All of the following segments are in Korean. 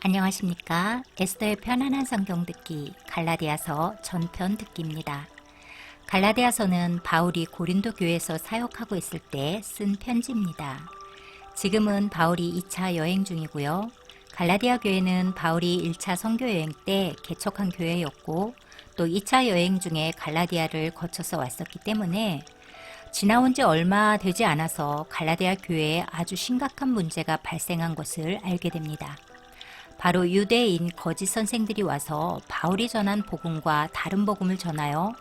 안녕하십니까. 에스더의 편안한 성경 듣기 갈라디아서 전편 듣기입니다. 갈라디아서는 바울이 고린도 교회에서 사역하고 있을 때 쓴 편지입니다. 지금은 바울이 2차 여행 중이고요. 갈라디아 교회는 바울이 1차 선교 여행 때 개척한 교회였고 또 2차 여행 중에 갈라디아를 거쳐서 왔었기 때문에 지나온 지 얼마 되지 않아서 갈라디아 교회에 아주 심각한 문제가 발생한 것을 알게 됩니다. 바로 유대인 거짓 선생들이 와서 바울이 전한 복음과 다른 복음을 전하여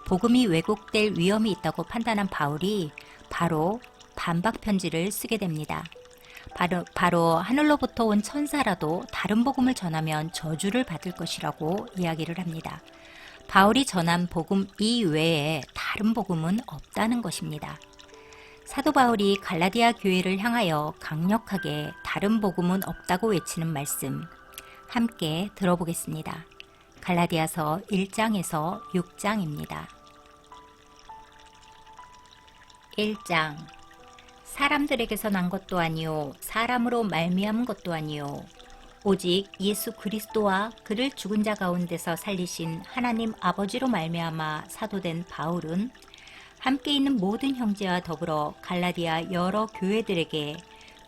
복음이 왜곡될 위험이 있다고 판단한 바울이 바로 반박 편지를 쓰게 됩니다. 바로 하늘로부터 온 천사라도 다른 복음을 전하면 저주를 받을 것이라고 이야기를 합니다. 바울이 전한 복음 이외에 다른 복음은 없다는 것입니다. 사도 바울이 갈라디아 교회를 향하여 강력하게 다른 복음은 없다고 외치는 말씀 함께 들어보겠습니다. 갈라디아서 1장에서 6장입니다. 1장 사람들에게서 난 것도 아니요 사람으로 말미암은 것도 아니요 오직 예수 그리스도와 그를 죽은 자 가운데서 살리신 하나님 아버지로 말미암아 사도된 바울은 함께 있는 모든 형제와 더불어 갈라디아 여러 교회들에게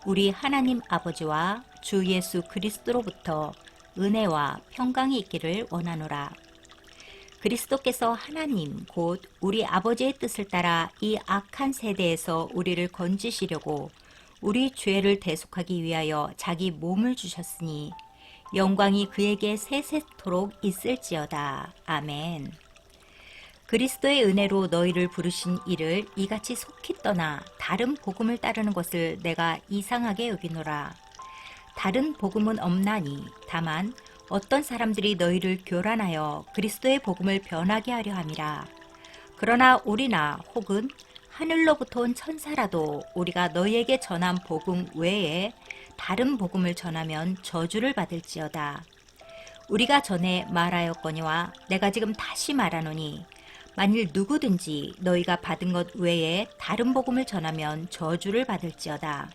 우리 하나님 아버지와 주 예수 그리스도로부터 은혜와 평강이 있기를 원하노라. 그리스도께서 하나님 곧 우리 아버지의 뜻을 따라 이 악한 세대에서 우리를 건지시려고 우리 죄를 대속하기 위하여 자기 몸을 주셨으니 영광이 그에게 세세토록 있을지어다. 아멘. 그리스도의 은혜로 너희를 부르신 이를 이같이 속히 떠나 다른 복음을 따르는 것을 내가 이상하게 여기노라. 다른 복음은 없나니 다만 어떤 사람들이 너희를 교란하여 그리스도의 복음을 변하게 하려 함이라. 그러나 우리나 혹은 하늘로부터 온 천사라도 우리가 너희에게 전한 복음 외에 다른 복음을 전하면 저주를 받을지어다. 우리가 전에 말하였거니와 내가 지금 다시 말하노니 만일 누구든지 너희가 받은 것 외에 다른 복음을 전하면 저주를 받을지어다.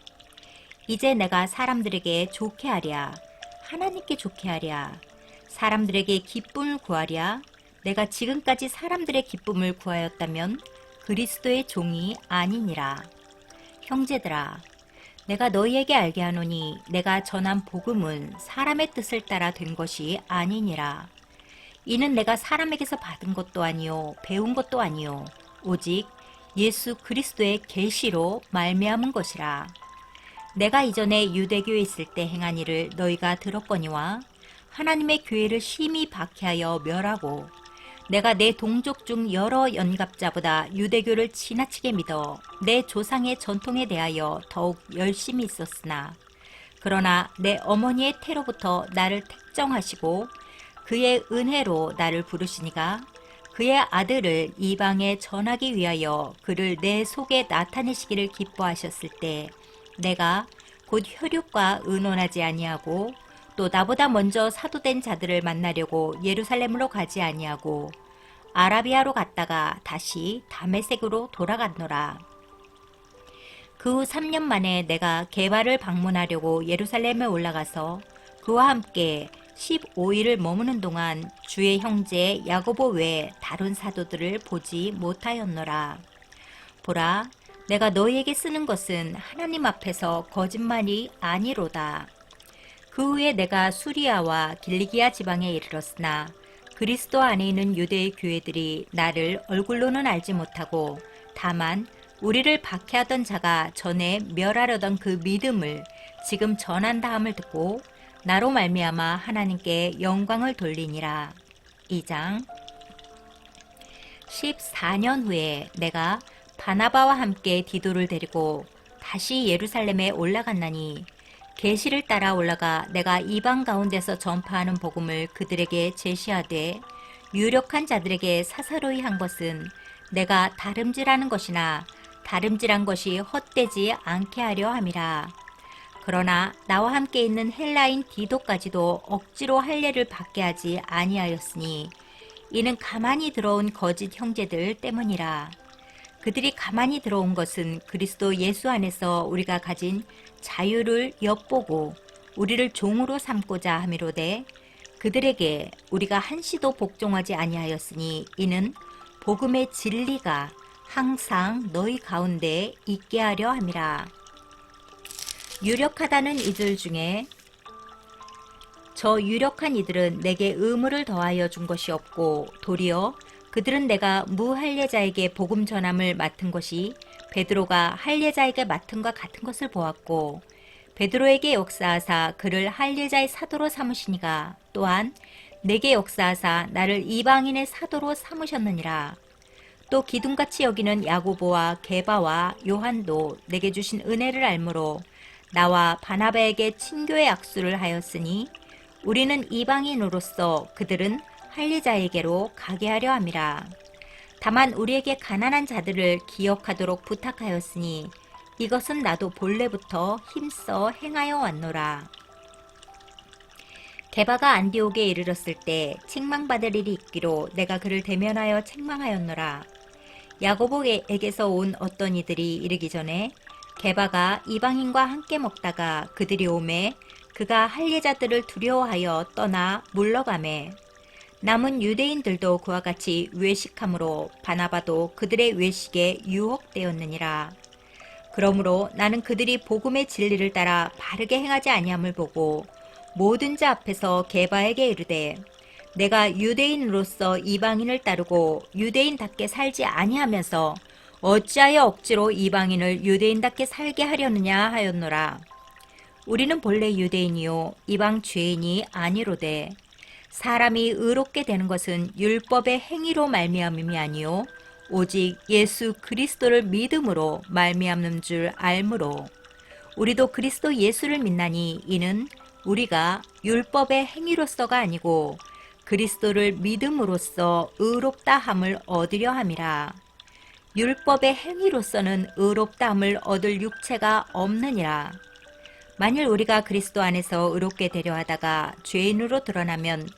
이제 내가 사람들에게 좋게 하랴 하나님께 좋게 하랴 사람들에게 기쁨을 구하랴 내가 지금까지 사람들의 기쁨을 구하였다면 그리스도의 종이 아니니라. 형제들아 내가 너희에게 알게 하노니 내가 전한 복음은 사람의 뜻을 따라 된 것이 아니니라. 이는 내가 사람에게서 받은 것도 아니요 배운 것도 아니요 오직 예수 그리스도의 계시로 말미암은 것이라. 내가 이전에 유대교에 있을 때 행한 일을 너희가 들었거니와 하나님의 교회를 심히 박해하여 멸하고 내가 내 동족 중 여러 연갑자보다 유대교를 지나치게 믿어 내 조상의 전통에 대하여 더욱 열심히 있었으나 그러나 내 어머니의 태로부터 나를 택정하시고 그의 은혜로 나를 부르시니가 그의 아들을 이방에 전하기 위하여 그를 내 속에 나타내시기를 기뻐하셨을 때 내가 곧 혈육과 의논하지 아니하고 또 나보다 먼저 사도된 자들을 만나려고 예루살렘으로 가지 아니하고 아라비아로 갔다가 다시 다메섹으로 돌아갔노라. 그 후 3년 만에 내가 게바를 방문하려고 예루살렘에 올라가서 그와 함께 15일을 머무는 동안 주의 형제 야고보 외에 다른 사도들을 보지 못하였노라. 보라 내가 너희에게 쓰는 것은 하나님 앞에서 거짓말이 아니로다. 그 후에 내가 수리아와 길리기아 지방에 이르렀으나 그리스도 안에 있는 유대의 교회들이 나를 얼굴로는 알지 못하고 다만 우리를 박해하던 자가 전에 멸하려던 그 믿음을 지금 전한다함을 듣고 나로 말미암아 하나님께 영광을 돌리니라. 2장 14년 후에 내가 바나바와 함께 디도를 데리고 다시 예루살렘에 올라갔나니 계시를 따라 올라가 내가 이방 가운데서 전파하는 복음을 그들에게 제시하되 유력한 자들에게 사사로이 한 것은 내가 다름질하는 것이나 다름질한 것이 헛되지 않게 하려 함이라. 그러나 나와 함께 있는 헬라인 디도까지도 억지로 할례를 받게 하지 아니하였으니 이는 가만히 들어온 거짓 형제들 때문이라. 그들이 가만히 들어온 것은 그리스도 예수 안에서 우리가 가진 자유를 엿보고 우리를 종으로 삼고자 함이로되 그들에게 우리가 한시도 복종하지 아니하였으니 이는 복음의 진리가 항상 너희 가운데 있게 하려 함이라. 유력하다는 이들 중에 저 유력한 이들은 내게 의무를 더하여 준 것이 없고 도리어 그들은 내가 무할례자에게 복음 전함을 맡은 것이 베드로가 할례자에게 맡은 것 같은 것을 보았고 베드로에게 역사하사 그를 할례자의 사도로 삼으시니가 또한 내게 역사하사 나를 이방인의 사도로 삼으셨느니라. 또 기둥같이 여기는 야고보와 게바와 요한도 내게 주신 은혜를 알므로 나와 바나바에게 친교의 악수를 하였으니 우리는 이방인으로서 그들은 할례자에게로 가게 하려 함이라. 다만 우리에게 가난한 자들을 기억하도록 부탁하였으니 이것은 나도 본래부터 힘써 행하여 왔노라. 게바가 안디옥에 이르렀을 때 책망받을 일이 있기로 내가 그를 대면하여 책망하였노라. 야고보에게서 온 어떤 이들이 이르기 전에 게바가 이방인과 함께 먹다가 그들이 오매 그가 할례자들을 두려워하여 떠나 물러가매 남은 유대인들도 그와 같이 외식함으로 바나바도 그들의 외식에 유혹되었느니라. 그러므로 나는 그들이 복음의 진리를 따라 바르게 행하지 아니함을 보고 모든 자 앞에서 게바에게 이르되 내가 유대인으로서 이방인을 따르고 유대인답게 살지 아니하면서 어찌하여 억지로 이방인을 유대인답게 살게 하려느냐 하였노라. 우리는 본래 유대인이요 이방 죄인이 아니로되 사람이 의롭게 되는 것은 율법의 행위로 말미암음이 아니요 오직 예수 그리스도를 믿음으로 말미암는 줄 알므로 우리도 그리스도 예수를 믿나니 이는 우리가 율법의 행위로서가 아니고 그리스도를 믿음으로써 의롭다 함을 얻으려 함이라. 율법의 행위로서는 의롭다 함을 얻을 육체가 없느니라. 만일 우리가 그리스도 안에서 의롭게 되려 하다가 죄인으로 드러나면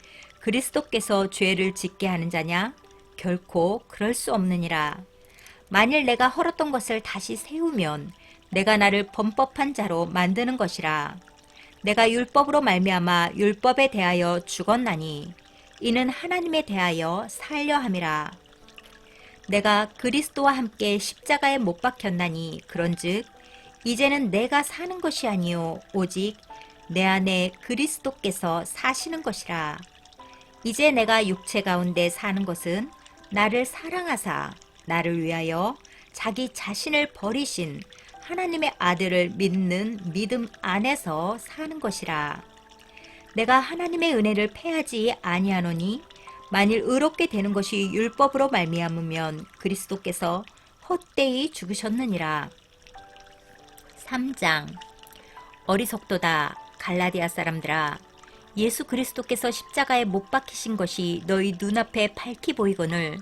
그리스도께서 죄를 짓게 하는 자냐? 결코 그럴 수 없느니라. 만일 내가 헐었던 것을 다시 세우면 내가 나를 범법한 자로 만드는 것이라. 내가 율법으로 말미암아 율법에 대하여 죽었나니 이는 하나님에 대하여 살려 함이라. 내가 그리스도와 함께 십자가에 못 박혔나니 그런즉 이제는 내가 사는 것이 아니요 오직 내 안에 그리스도께서 사시는 것이라. 이제 내가 육체 가운데 사는 것은 나를 사랑하사 나를 위하여 자기 자신을 버리신 하나님의 아들을 믿는 믿음 안에서 사는 것이라. 내가 하나님의 은혜를 패하지 아니하노니 만일 의롭게 되는 것이 율법으로 말미암으면 그리스도께서 헛되이 죽으셨느니라. 3장 어리석도다 갈라디아 사람들아 예수 그리스도께서 십자가에 못 박히신 것이 너희 눈앞에 밝히 보이거늘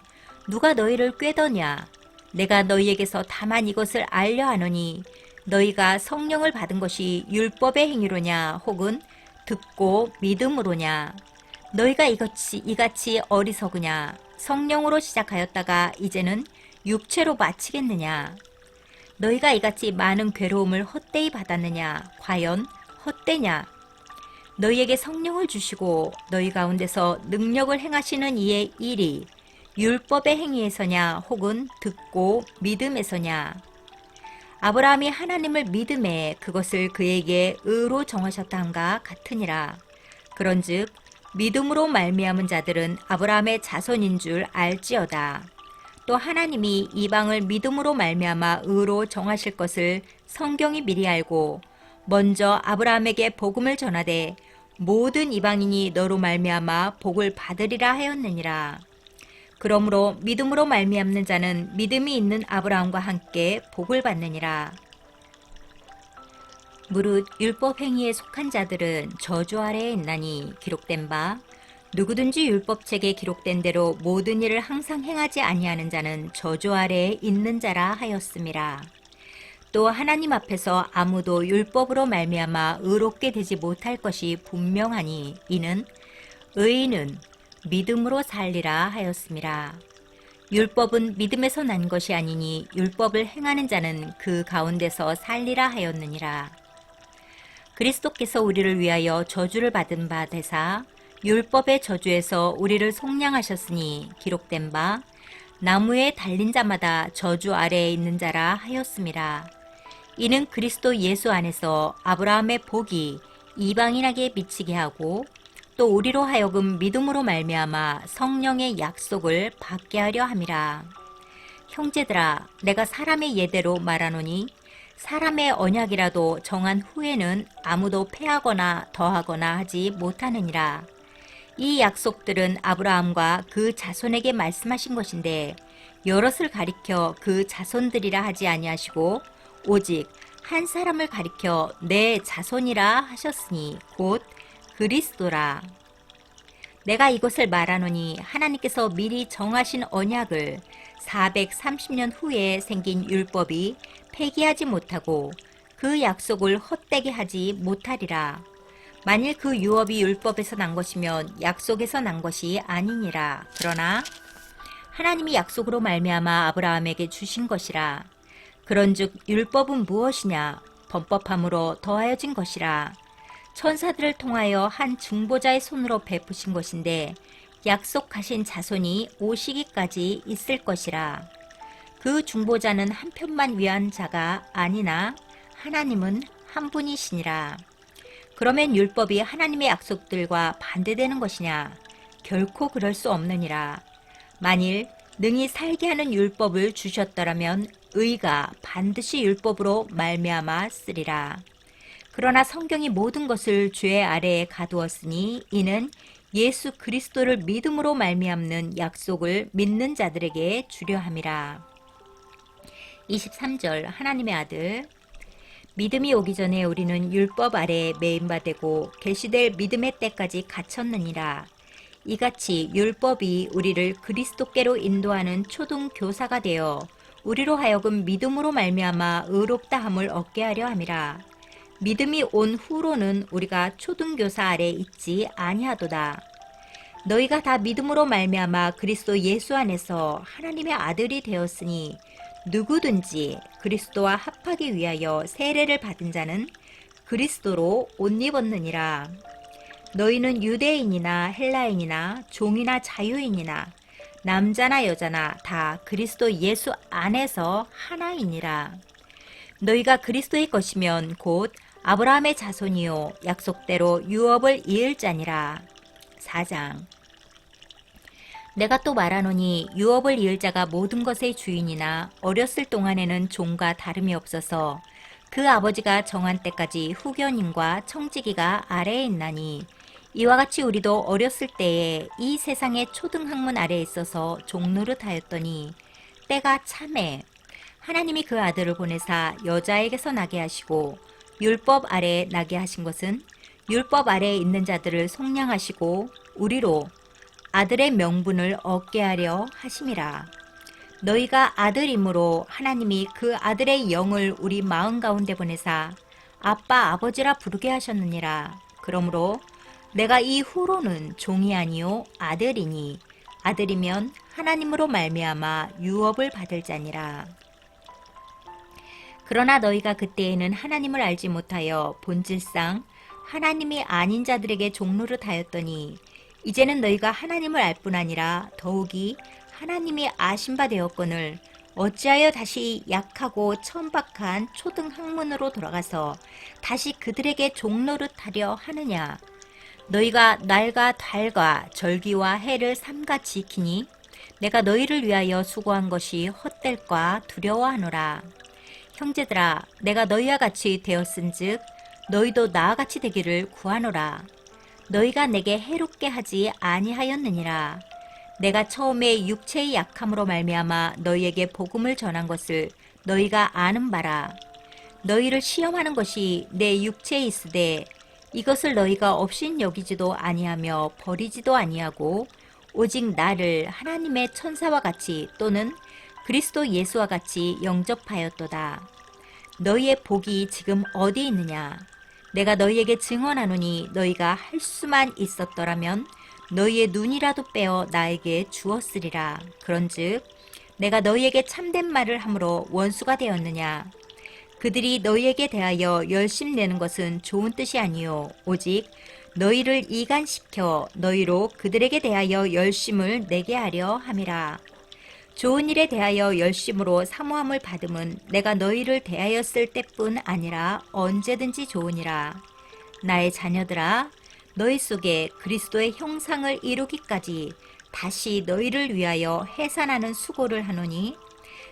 누가 너희를 꾀더냐. 내가 너희에게서 다만 이것을 알려 하노니 너희가 성령을 받은 것이 율법의 행위로냐 혹은 듣고 믿음으로냐. 너희가 이같이 어리석으냐. 성령으로 시작하였다가 이제는 육체로 마치겠느냐. 너희가 이같이 많은 괴로움을 헛되이 받았느냐. 과연 헛되냐. 너희에게 성령을 주시고 너희 가운데서 능력을 행하시는 이의 일이 율법의 행위에서냐 혹은 듣고 믿음에서냐. 아브라함이 하나님을 믿음에 그것을 그에게 의로 정하셨다 함과 같으니라. 그런즉 믿음으로 말미암은 자들은 아브라함의 자손인 줄 알지어다. 또 하나님이 이방을 믿음으로 말미암아 의로 정하실 것을 성경이 미리 알고 먼저 아브라함에게 복음을 전하되 모든 이방인이 너로 말미암아 복을 받으리라 하였느니라. 그러므로 믿음으로 말미암는 자는 믿음이 있는 아브라함과 함께 복을 받느니라. 무릇 율법 행위에 속한 자들은 저주 아래에 있나니 기록된 바 누구든지 율법책에 기록된 대로 모든 일을 항상 행하지 아니하는 자는 저주 아래에 있는 자라 하였음이라. 또 하나님 앞에서 아무도 율법으로 말미암아 의롭게 되지 못할 것이 분명하니 이는 의인은 믿음으로 살리라 하였음이라. 율법은 믿음에서 난 것이 아니니 율법을 행하는 자는 그 가운데서 살리라 하였느니라. 그리스도께서 우리를 위하여 저주를 받은 바 되사 율법의 저주에서 우리를 속량하셨으니 기록된 바 나무에 달린 자마다 저주 아래에 있는 자라 하였음이라. 이는 그리스도 예수 안에서 아브라함의 복이 이방인에게 미치게 하고 또 우리로 하여금 믿음으로 말미암아 성령의 약속을 받게 하려 함이라. 형제들아, 내가 사람의 예대로 말하노니 사람의 언약이라도 정한 후에는 아무도 패하거나 더하거나 하지 못하느니라. 이 약속들은 아브라함과 그 자손에게 말씀하신 것인데 여럿을 가리켜 그 자손들이라 하지 아니하시고 오직 한 사람을 가리켜 내 자손이라 하셨으니 곧 그리스도라. 내가 이것을 말하노니 하나님께서 미리 정하신 언약을 430년 후에 생긴 율법이 폐기하지 못하고 그 약속을 헛되게 하지 못하리라. 만일 그 유업이 율법에서 난 것이면 약속에서 난 것이 아니니라. 그러나 하나님이 약속으로 말미암아 아브라함에게 주신 것이라. 그런즉 율법은 무엇이냐? 범법함으로 더하여진 것이라. 천사들을 통하여 한 중보자의 손으로 베푸신 것인데 약속하신 자손이 오시기까지 있을 것이라. 그 중보자는 한 편만 위한 자가 아니나 하나님은 한 분이시니라. 그러면 율법이 하나님의 약속들과 반대되는 것이냐? 결코 그럴 수 없느니라. 만일 능히 살게 하는 율법을 주셨더라면 의가 반드시 율법으로 말미암아 쓰리라. 그러나 성경이 모든 것을 죄 아래에 가두었으니 이는 예수 그리스도를 믿음으로 말미암는 약속을 믿는 자들에게 주려 함이라. 23절 하나님의 아들. 믿음이 오기 전에 우리는 율법 아래에 매임받고 계시될 믿음의 때까지 갇혔느니라. 이같이 율법이 우리를 그리스도께로 인도하는 초등 교사가 되어 우리로 하여금 믿음으로 말미암아 의롭다함을 얻게 하려 함이라. 믿음이 온 후로는 우리가 초등 교사 아래 있지 아니하도다. 너희가 다 믿음으로 말미암아 그리스도 예수 안에서 하나님의 아들이 되었으니 누구든지 그리스도와 합하기 위하여 세례를 받은 자는 그리스도로 옷 입었느니라. 너희는 유대인이나 헬라인이나 종이나 자유인이나 남자나 여자나 다 그리스도 예수 안에서 하나이니라. 너희가 그리스도의 것이면 곧 아브라함의 자손이요 약속대로 유업을 이을 자니라. 4장. 내가 또 말하노니 유업을 이을 자가 모든 것의 주인이나 어렸을 동안에는 종과 다름이 없어서 그 아버지가 정한 때까지 후견인과 청지기가 아래에 있나니 이와 같이 우리도 어렸을 때에 이 세상의 초등학문 아래에 있어서 종노릇하였더니 때가 참에 하나님이 그 아들을 보내사 여자에게서 나게 하시고 율법 아래에 나게 하신 것은 율법 아래에 있는 자들을 속량하시고 우리로 아들의 명분을 얻게 하려 하심이라. 너희가 아들이므로 하나님이 그 아들의 영을 우리 마음 가운데 보내사 아빠 아버지라 부르게 하셨느니라. 그러므로 내가 이 후로는 종이 아니요 아들이니 아들이면 하나님으로 말미암아 유업을 받을 자니라. 그러나 너희가 그때에는 하나님을 알지 못하여 본질상 하나님이 아닌 자들에게 종노릇하였더니 이제는 너희가 하나님을 알 뿐 아니라 더욱이 하나님이 아신 바 되었거늘 어찌하여 다시 약하고 천박한 초등학문으로 돌아가서 다시 그들에게 종노릇하려 하느냐. 너희가 날과 달과 절기와 해를 삼가 지키니 내가 너희를 위하여 수고한 것이 헛될까 두려워하노라. 형제들아, 내가 너희와 같이 되었은즉 너희도 나와 같이 되기를 구하노라. 너희가 내게 해롭게 하지 아니하였느니라. 내가 처음에 육체의 약함으로 말미암아 너희에게 복음을 전한 것을 너희가 아는 바라. 너희를 시험하는 것이 내 육체에 있으되 이것을 너희가 없인 여기지도 아니하며 버리지도 아니하고 오직 나를 하나님의 천사와 같이 또는 그리스도 예수와 같이 영접하였도다. 너희의 복이 지금 어디 있느냐? 내가 너희에게 증언하노니 너희가 할 수만 있었더라면 너희의 눈이라도 빼어 나에게 주었으리라. 그런즉 내가 너희에게 참된 말을 함으로 원수가 되었느냐? 그들이 너희에게 대하여 열심내는 것은 좋은 뜻이 아니요 오직 너희를 이간시켜 너희로 그들에게 대하여 열심을 내게 하려 함이라. 좋은 일에 대하여 열심으로 사모함을 받음은 내가 너희를 대하였을 때뿐 아니라 언제든지 좋으니라. 나의 자녀들아, 너희 속에 그리스도의 형상을 이루기까지 다시 너희를 위하여 해산하는 수고를 하노니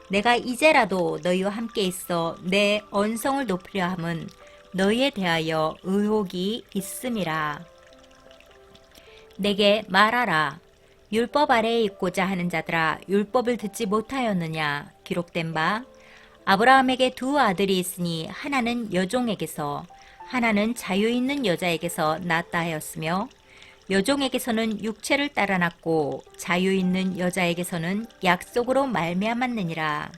내가 이제라도 너희와 함께 있어 내 언성을 높이려 함은 너희에 대하여 의혹이 있음이라. 내게 말하라. 율법 아래에 있고자 하는 자들아, 율법을 듣지 못하였느냐? 기록된 바 아브라함에게 두 아들이 있으니 하나는 여종에게서 하나는 자유 있는 여자에게서 낳았다 하였으며 여종에게서는 육체를 따라 낳고 자유 있는 여자에게서는 약속으로 말미암았느니라.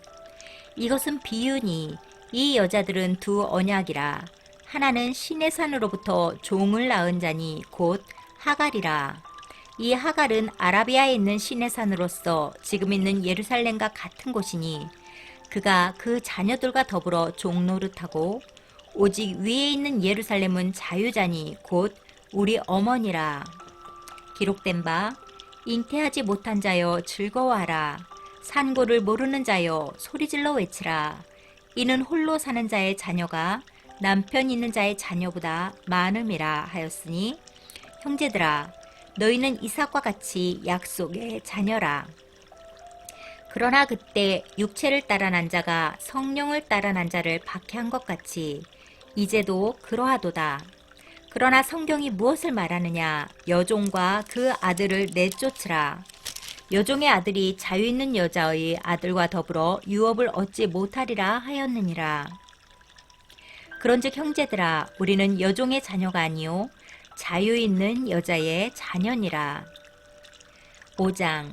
이것은 비유니 이 여자들은 두 언약이라. 하나는 시내 산으로부터 종을 낳은 자니 곧 하갈이라. 이 하갈은 아라비아에 있는 시내 산으로서 지금 있는 예루살렘과 같은 곳이니 그가 그 자녀들과 더불어 종노릇하고 오직 위에 있는 예루살렘은 자유자니 곧 우리 어머니라. 기록된 바 잉태하지 못한 자여 즐거워하라. 산고를 모르는 자여 소리질러 외치라. 이는 홀로 사는 자의 자녀가 남편 있는 자의 자녀보다 많음이라 하였으니 형제들아, 너희는 이삭과 같이 약속의 자녀라. 그러나 그때 육체를 따라 난 자가 성령을 따라 난 자를 박해한 것 같이 이제도 그러하도다. 그러나 성경이 무엇을 말하느냐? 여종과 그 아들을 내쫓으라. 여종의 아들이 자유 있는 여자의 아들과 더불어 유업을 얻지 못하리라 하였느니라. 그런즉 형제들아, 우리는 여종의 자녀가 아니요 자유 있는 여자의 자녀니라. 5장.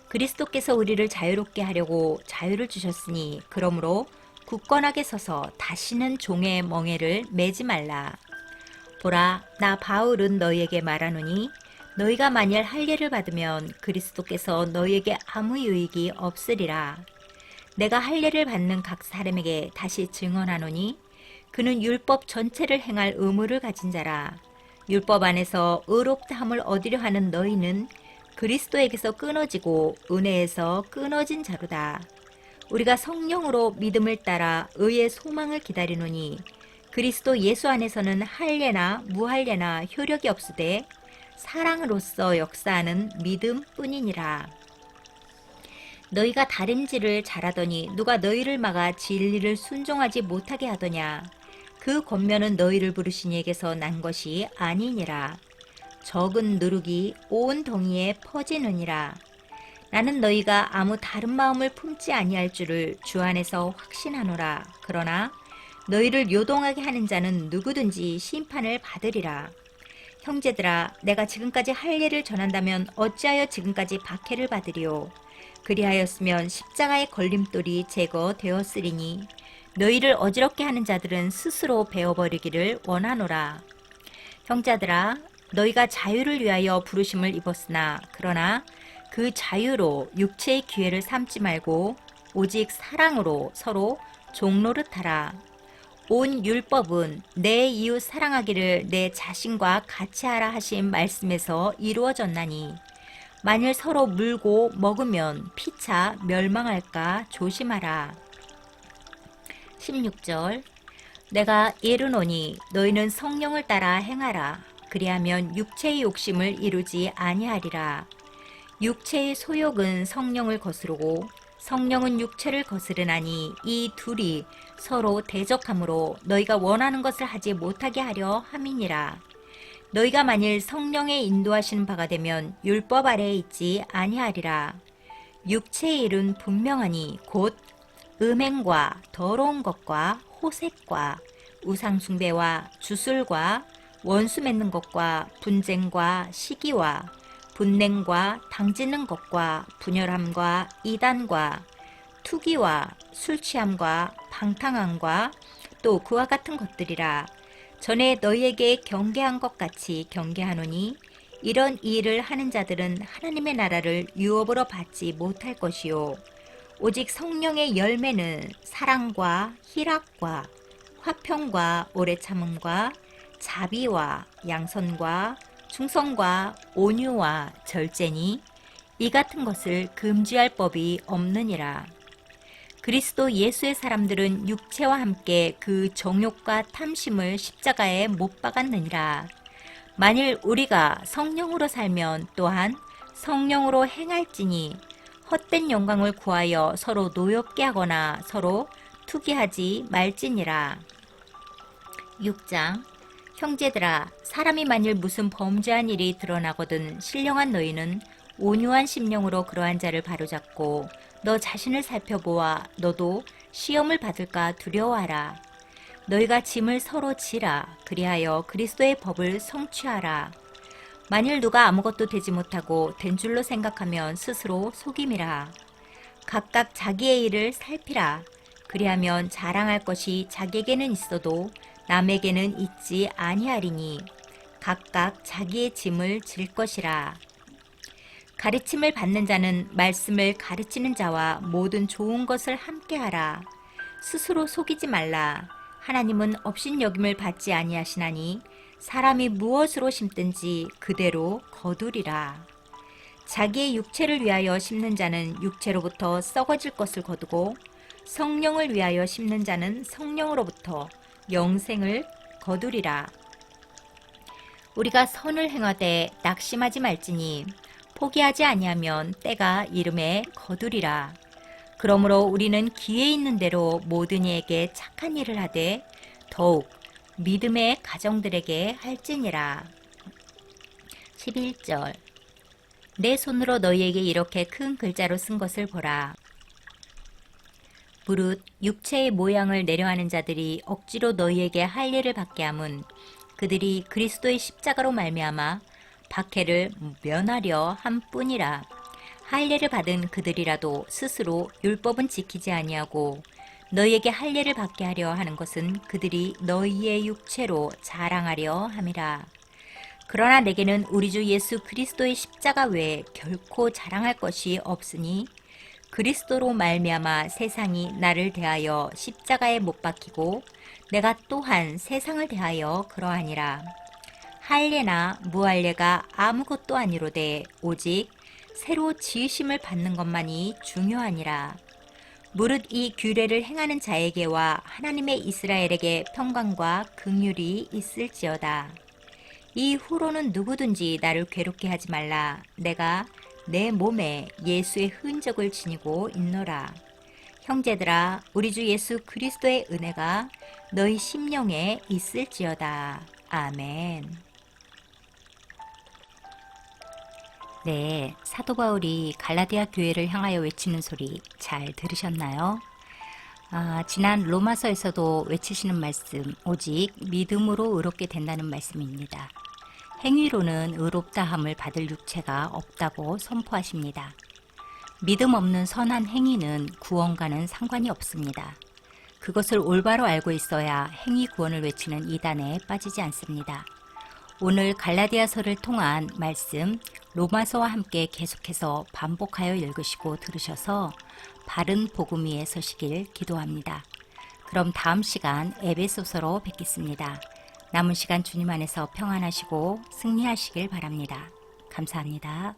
그리스도께서 우리를 자유롭게 하려고 자유를 주셨으니 그러므로 굳건하게 서서 다시는 종의 멍에를 매지 말라. 보라, 나 바울은 너희에게 말하노니 너희가 만일 할례를 받으면 그리스도께서 너희에게 아무 유익이 없으리라. 내가 할례를 받는 각 사람에게 다시 증언하노니 그는 율법 전체를 행할 의무를 가진 자라. 율법 안에서 의롭다함을 얻으려 하는 너희는 그리스도에게서 끊어지고 은혜에서 끊어진 자로다. 우리가 성령으로 믿음을 따라 의의 소망을 기다리노니 그리스도 예수 안에서는 할례나 무할례나 효력이 없으되 사랑으로서 역사하는 믿음뿐이니라. 너희가 다림질을 잘하더니 누가 너희를 막아 진리를 순종하지 못하게 하더냐? 그 권면은 너희를 부르신 이에게서 난 것이 아니니라. 적은 누룩이 온 동이에 퍼지느니라. 나는 너희가 아무 다른 마음을 품지 아니할 줄을 주 안에서 확신하노라. 그러나 너희를 요동하게 하는 자는 누구든지 심판을 받으리라. 형제들아, 내가 지금까지 할례를 전한다면 어찌하여 지금까지 박해를 받으리요? 그리하였으면 십자가의 걸림돌이 제거되었으리니 너희를 어지럽게 하는 자들은 스스로 베어버리기를 원하노라. 형제들아, 너희가 자유를 위하여 부르심을 입었으나 그러나 그 자유로 육체의 기회를 삼지 말고 오직 사랑으로 서로 종노릇하라. 온 율법은 내 이웃 사랑하기를 내 자신과 같이 하라 하신 말씀에서 이루어졌나니 만일 서로 물고 먹으면 피차 멸망할까 조심하라. 16절. 내가 이르노니 너희는 성령을 따라 행하라. 그리하면 육체의 욕심을 이루지 아니하리라. 육체의 소욕은 성령을 거스르고 성령은 육체를 거스르나니 이 둘이 서로 대적하므로 너희가 원하는 것을 하지 못하게 하려 함이니라. 너희가 만일 성령의 인도하시는 바가 되면 율법 아래에 있지 아니하리라. 육체의 일은 분명하니 곧 음행과 더러운 것과 호색과 우상숭배와 주술과 원수 맺는 것과 분쟁과 시기와 분냉과 당지는 것과 분열함과 이단과 투기와 술취함과 방탕함과 또 그와 같은 것들이라. 전에 너희에게 경계한 것 같이 경계하노니 이런 일을 하는 자들은 하나님의 나라를 유업으로 받지 못할 것이요 오직 성령의 열매는 사랑과 희락과 화평과 오래 참음과 자비와 양선과 충성과 온유와 절제니 이 같은 것을 금지할 법이 없느니라. 그리스도 예수의 사람들은 육체와 함께 그 정욕과 탐심을 십자가에 못 박았느니라. 만일 우리가 성령으로 살면 또한 성령으로 행할지니 헛된 영광을 구하여 서로 노엽게 하거나 서로 투기하지 말지니라. 6장. 형제들아, 사람이 만일 무슨 범죄한 일이 드러나거든 신령한 너희는 온유한 심령으로 그러한 자를 바로잡고 너 자신을 살펴보아 너도 시험을 받을까 두려워하라. 너희가 짐을 서로 지라. 그리하여 그리스도의 법을 성취하라. 만일 누가 아무것도 되지 못하고 된 줄로 생각하면 스스로 속임이라. 각각 자기의 일을 살피라. 그리하면 자랑할 것이 자기에게는 있어도 남에게는 있지 아니하리니 각각 자기의 짐을 질 것이라. 가르침을 받는 자는 말씀을 가르치는 자와 모든 좋은 것을 함께하라. 스스로 속이지 말라. 하나님은 업신여김을 받지 아니하시나니 사람이 무엇으로 심든지 그대로 거두리라. 자기의 육체를 위하여 심는 자는 육체로부터 썩어질 것을 거두고 성령을 위하여 심는 자는 성령으로부터 영생을 거두리라. 우리가 선을 행하되 낙심하지 말지니 포기하지 아니하면 때가 이름에 거두리라. 그러므로 우리는 기회 있는 대로 모든 이에게 착한 일을 하되 더욱 믿음의 가정들에게 할지니라. 11절. 내 손으로 너희에게 이렇게 큰 글자로 쓴 것을 보라. 무릇 육체의 모양을 내려하는 자들이 억지로 너희에게 할례를 받게 함은 그들이 그리스도의 십자가로 말미암아 박해를 면하려 함뿐이라. 할례를 받은 그들이라도 스스로 율법은 지키지 아니하고 너희에게 할례를 받게 하려 하는 것은 그들이 너희의 육체로 자랑하려 함이라. 그러나 내게는 우리 주 예수 그리스도의 십자가 외에 결코 자랑할 것이 없으니 그리스도로 말미암아 세상이 나를 대하여 십자가에 못 박히고 내가 또한 세상을 대하여 그러하니라. 할례나 무할례가 아무것도 아니로되 오직 새로 지으심을 받는 것만이 중요하니라. 무릇 이 규례를 행하는 자에게와 하나님의 이스라엘에게 평강과 긍휼이 있을지어다. 이후로는 누구든지 나를 괴롭게 하지 말라. 내가 내 몸에 예수의 흔적을 지니고 있노라. 형제들아, 우리 주 예수 그리스도의 은혜가 너희 심령에 있을지어다. 아멘. 네, 사도 바울이 갈라디아 교회를 향하여 외치는 소리 잘 들으셨나요? 지난 로마서에서도 외치시는 말씀, 오직 믿음으로 의롭게 된다는 말씀입니다. 행위로는 의롭다함을 받을 육체가 없다고 선포하십니다. 믿음 없는 선한 행위는 구원과는 상관이 없습니다. 그것을 올바로 알고 있어야 행위 구원을 외치는 이단에 빠지지 않습니다. 오늘 갈라디아서를 통한 말씀 로마서와 함께 계속해서 반복하여 읽으시고 들으셔서 바른 복음 위에 서시길 기도합니다. 그럼 다음 시간 에베소서로 뵙겠습니다. 남은 시간 주님 안에서 평안하시고 승리하시길 바랍니다. 감사합니다.